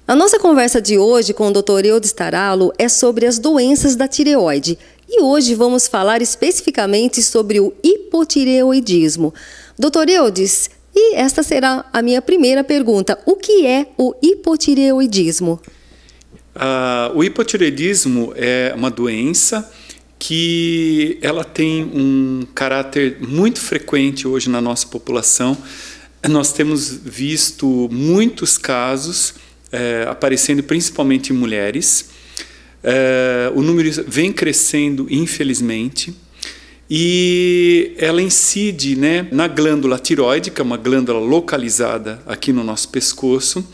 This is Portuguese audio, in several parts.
A nossa conversa de hoje com o Dr. Eudes Taralo é sobre as doenças da tireoide. E hoje vamos falar especificamente sobre o hipotireoidismo. Dr. Eudes, e esta será a minha primeira pergunta. O que é o hipotireoidismo? O hipotireoidismo é uma doença que ela tem um caráter muito frequente hoje na nossa população. Nós temos visto muitos casos aparecendo principalmente em mulheres. O número vem crescendo, infelizmente, e ela incide, na glândula tireoide, que é uma glândula localizada aqui no nosso pescoço.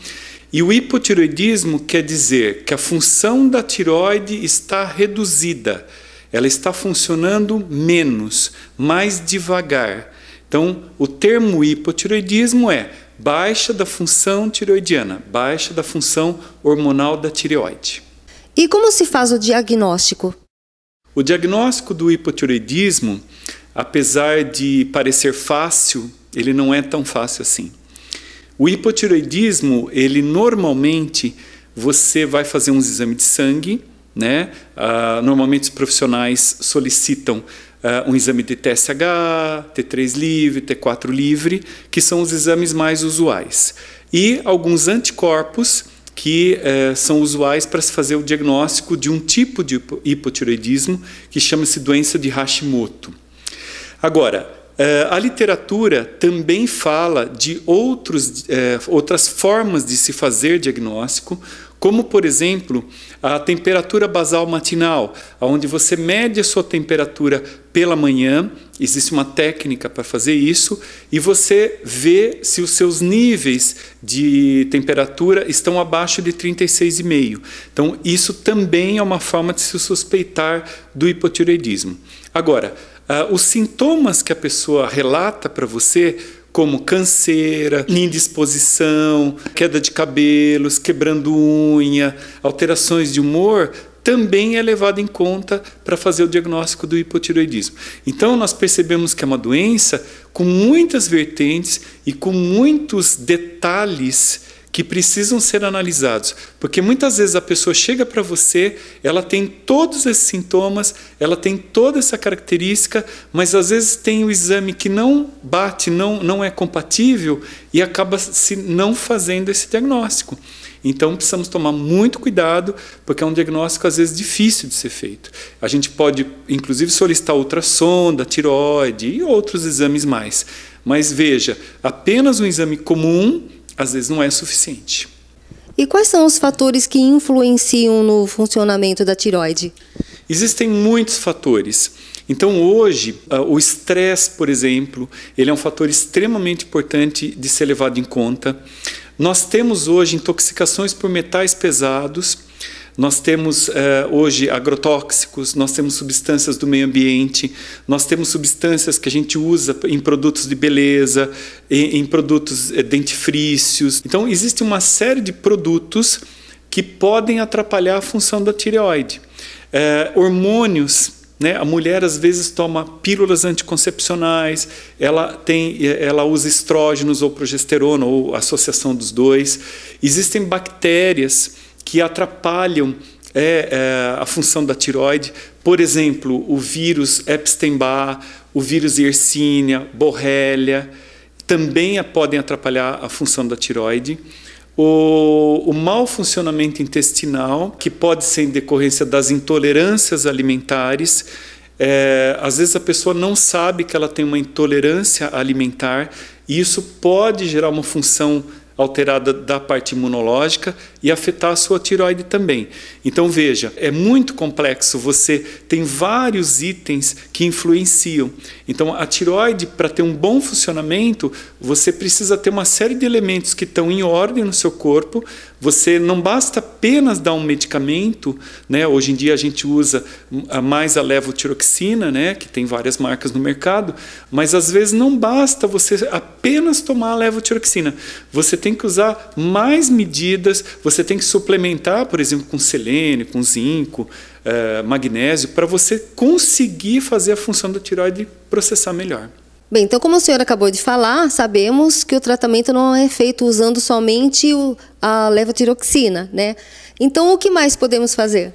E o hipotireoidismo quer dizer que a função da tireoide está reduzida, ela está funcionando menos, mais devagar. Então, o termo hipotireoidismo é baixa da função tireoidiana, baixa da função hormonal da tireoide. E como se faz o diagnóstico? O diagnóstico do hipotireoidismo, apesar de parecer fácil, ele não é tão fácil assim. O hipotireoidismo, ele normalmente, você vai fazer uns exames de sangue, normalmente os profissionais solicitam um exame de TSH, T3 livre, T4 livre, que são os exames mais usuais. E alguns anticorpos que são usuais para se fazer o diagnóstico de um tipo de hipotireoidismo que chama-se doença de Hashimoto. Agora, a literatura também fala de outras formas de se fazer diagnóstico, como, por exemplo, a temperatura basal matinal, onde você mede a sua temperatura pela manhã, existe uma técnica para fazer isso, e você vê se os seus níveis de temperatura estão abaixo de 36,5. Então, isso também é uma forma de se suspeitar do hipotireoidismo. Agora, os sintomas que a pessoa relata para você, como canseira, indisposição, queda de cabelos, quebrando unha, alterações de humor, também é levado em conta para fazer o diagnóstico do hipotireoidismo. Então, nós percebemos que é uma doença com muitas vertentes e com muitos detalhes que precisam ser analisados, porque muitas vezes a pessoa chega para você, ela tem todos esses sintomas, ela tem toda essa característica, mas às vezes tem o exame que não bate, não é compatível e acaba se não fazendo esse diagnóstico. Então precisamos tomar muito cuidado, porque é um diagnóstico às vezes difícil de ser feito. A gente pode inclusive solicitar ultrassom da tireoide e outros exames mais, mas veja, apenas um exame comum às vezes não é suficiente. E quais são os fatores que influenciam no funcionamento da tireoide? Existem muitos fatores. Então hoje, o estresse, por exemplo, ele é um fator extremamente importante de ser levado em conta. Nós temos hoje intoxicações por metais pesados, nós temos hoje agrotóxicos, nós temos substâncias do meio ambiente, nós temos substâncias que a gente usa em produtos de beleza, em produtos dentifrícios. Então, existe uma série de produtos que podem atrapalhar a função da tireoide. Hormônios, a mulher às vezes toma pílulas anticoncepcionais, ela usa estrógenos ou progesterona ou associação dos dois. Existem bactérias que atrapalham a função da tireoide, por exemplo, o vírus Epstein-Barr, o vírus Yersinia, Borrelia, também podem atrapalhar a função da tireoide. O mau funcionamento intestinal, que pode ser em decorrência das intolerâncias alimentares. Às vezes a pessoa não sabe que ela tem uma intolerância alimentar e isso pode gerar uma função alterada da parte imunológica e afetar a sua tireoide também. Então veja, é muito complexo, você tem vários itens que influenciam. Então a tireoide, para ter um bom funcionamento, você precisa ter uma série de elementos que estão em ordem no seu corpo. Você não basta apenas dar um medicamento, hoje em dia a gente usa mais a levotiroxina, que tem várias marcas no mercado, mas às vezes não basta você apenas tomar a levotiroxina. Você tem que usar mais medidas, você tem que suplementar, por exemplo, com selênio, com zinco, magnésio, para você conseguir fazer a função da tireoide processar melhor. Bem, então como o senhor acabou de falar, sabemos que o tratamento não é feito usando somente a levotiroxina, né? Então o que mais podemos fazer?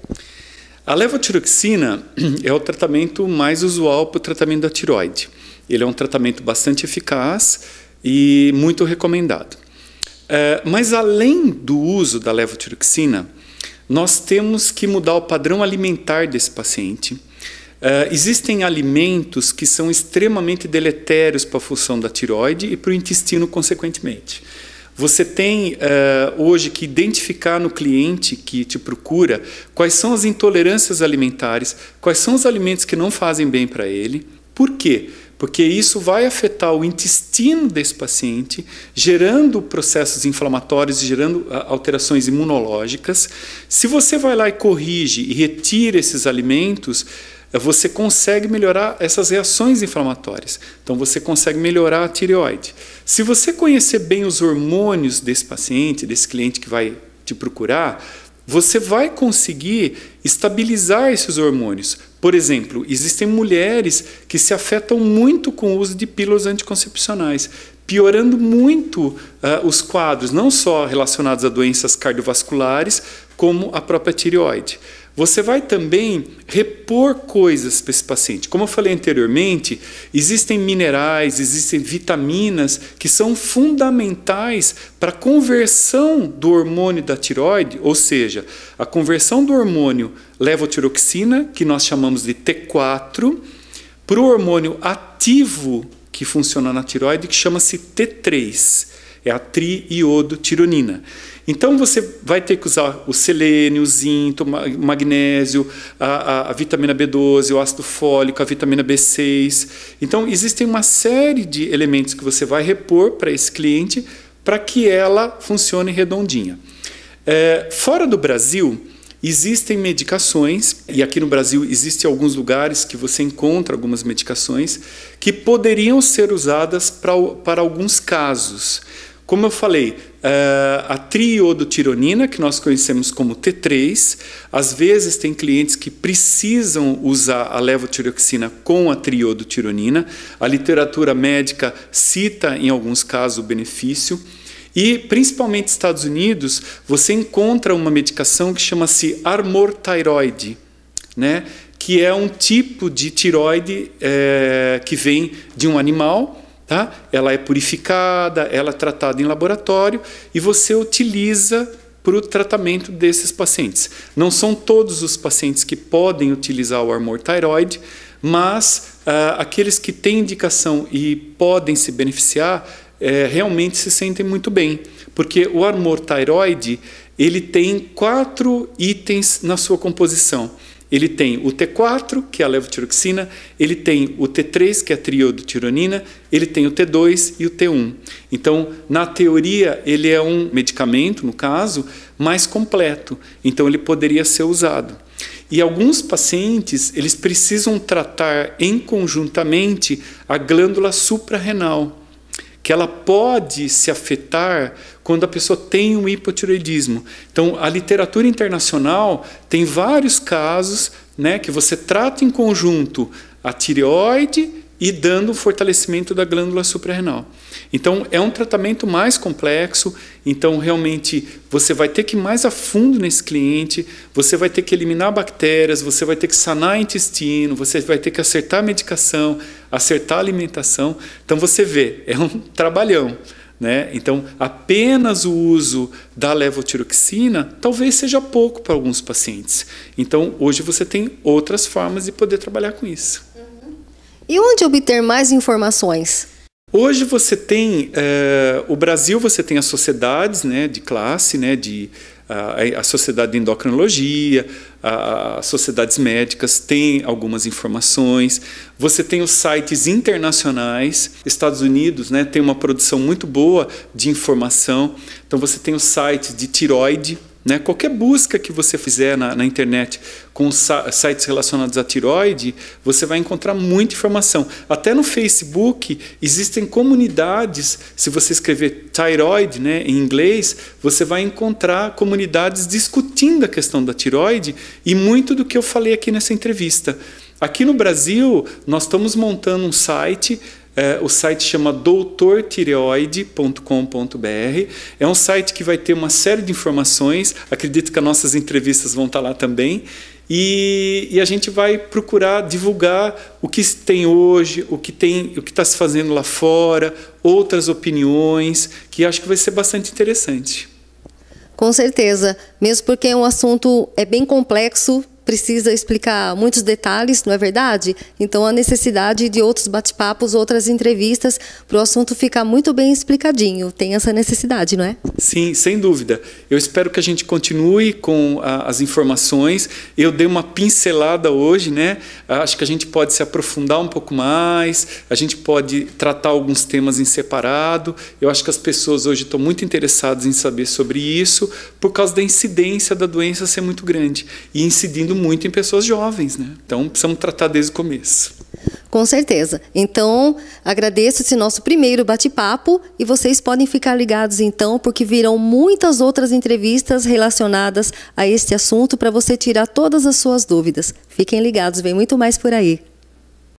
A levotiroxina é o tratamento mais usual para o tratamento da tireoide. Ele é um tratamento bastante eficaz e muito recomendado. Mas além do uso da levotiroxina, nós temos que mudar o padrão alimentar desse paciente. Existem alimentos que são extremamente deletérios para a função da tireoide e para o intestino, consequentemente. Você tem hoje que identificar no cliente que te procura quais são as intolerâncias alimentares, quais são os alimentos que não fazem bem para ele. Por quê? Porque isso vai afetar o intestino desse paciente, gerando processos inflamatórios e gerando alterações imunológicas. Se você vai lá e corrige e retira esses alimentos, você consegue melhorar essas reações inflamatórias. Então, você consegue melhorar a tireoide. Se você conhecer bem os hormônios desse paciente, desse cliente que vai te procurar, você vai conseguir estabilizar esses hormônios. Por exemplo, existem mulheres que se afetam muito com o uso de pílulas anticoncepcionais, piorando muito os quadros, não só relacionados a doenças cardiovasculares, como a própria tireoide. Você vai também repor coisas para esse paciente. Como eu falei anteriormente, existem minerais, existem vitaminas que são fundamentais para a conversão do hormônio da tireoide, ou seja, a conversão do hormônio levotiroxina, que nós chamamos de T4, para o hormônio ativo que funciona na tireoide, que chama-se T3, é a triiodotironina. Então, você vai ter que usar o selênio, o zinco, o magnésio, a vitamina B12, o ácido fólico, a vitamina B6. Então, existem uma série de elementos que você vai repor para esse cliente para que ela funcione redondinha. Fora do Brasil, existem medicações, e aqui no Brasil existem alguns lugares que você encontra algumas medicações que poderiam ser usadas para alguns casos. Como eu falei, a triiodotironina, que nós conhecemos como T3, às vezes tem clientes que precisam usar a levotiroxina com a triiodotironina. A literatura médica cita em alguns casos o benefício. E, principalmente nos Estados Unidos, você encontra uma medicação que chama-se Armour Thyroid, né? Que é um tipo de tireoide que vem de um animal. Tá? Ela é purificada, ela é tratada em laboratório e você utiliza para o tratamento desses pacientes. Não são todos os pacientes que podem utilizar o Armour Thyroid, mas aqueles que têm indicação e podem se beneficiar realmente se sentem muito bem, porque o Armour Thyroid ele tem 4 itens na sua composição. Ele tem o T4, que é a levotiroxina, ele tem o T3, que é a triiodotironina, ele tem o T2 e o T1. Então, na teoria, ele é um medicamento, no caso, mais completo. Então, ele poderia ser usado. E alguns pacientes, eles precisam tratar conjuntamente a glândula suprarrenal, que ela pode se afetar quando a pessoa tem um hipotireoidismo. Então, a literatura internacional tem vários casos, né, que você trata em conjunto a tireoide e dando o fortalecimento da glândula suprarrenal. Então, é um tratamento mais complexo, então realmente você vai ter que ir mais a fundo nesse cliente, você vai ter que eliminar bactérias, você vai ter que sanar intestino, você vai ter que acertar a medicação, acertar a alimentação. Então, você vê, é um trabalhão, né? Então, apenas o uso da levotiroxina talvez seja pouco para alguns pacientes. Então, hoje você tem outras formas de poder trabalhar com isso. E onde obter mais informações? Hoje você tem, o Brasil você tem as sociedades, né, de classe, né, a Sociedade de Endocrinologia, as sociedades médicas têm algumas informações. Você tem os sites internacionais, Estados Unidos, né, tem uma produção muito boa de informação. Então você tem os sites de tireoide, né? Qualquer busca que você fizer na internet com sites relacionados à tireoide, você vai encontrar muita informação. Até no Facebook existem comunidades, se você escrever thyroid, né, em inglês, você vai encontrar comunidades discutindo a questão da tireoide e muito do que eu falei aqui nessa entrevista. Aqui no Brasil, nós estamos montando um site O site chama doutortireoide.com.br. É um site que vai ter uma série de informações. Acredito que as nossas entrevistas vão estar lá também. E a gente vai procurar divulgar o que tem hoje, o que está se fazendo lá fora, outras opiniões, que acho que vai ser bastante interessante. Com certeza, mesmo porque o assunto é bem complexo, precisa explicar muitos detalhes, não é verdade? Então, a necessidade de outros bate-papos, outras entrevistas, para o assunto ficar muito bem explicadinho. Tem essa necessidade, não é? Sim, sem dúvida. Eu espero que a gente continue com as informações. Eu dei uma pincelada hoje, né? Acho que a gente pode se aprofundar um pouco mais, a gente pode tratar alguns temas em separado. Eu acho que as pessoas hoje estão muito interessadas em saber sobre isso, por causa da incidência da doença ser muito grande e incidindo muito em pessoas jovens, né? Então, precisamos tratar desde o começo. Com certeza. Então, agradeço esse nosso primeiro bate-papo e vocês podem ficar ligados, então, porque virão muitas outras entrevistas relacionadas a este assunto para você tirar todas as suas dúvidas. Fiquem ligados, vem muito mais por aí.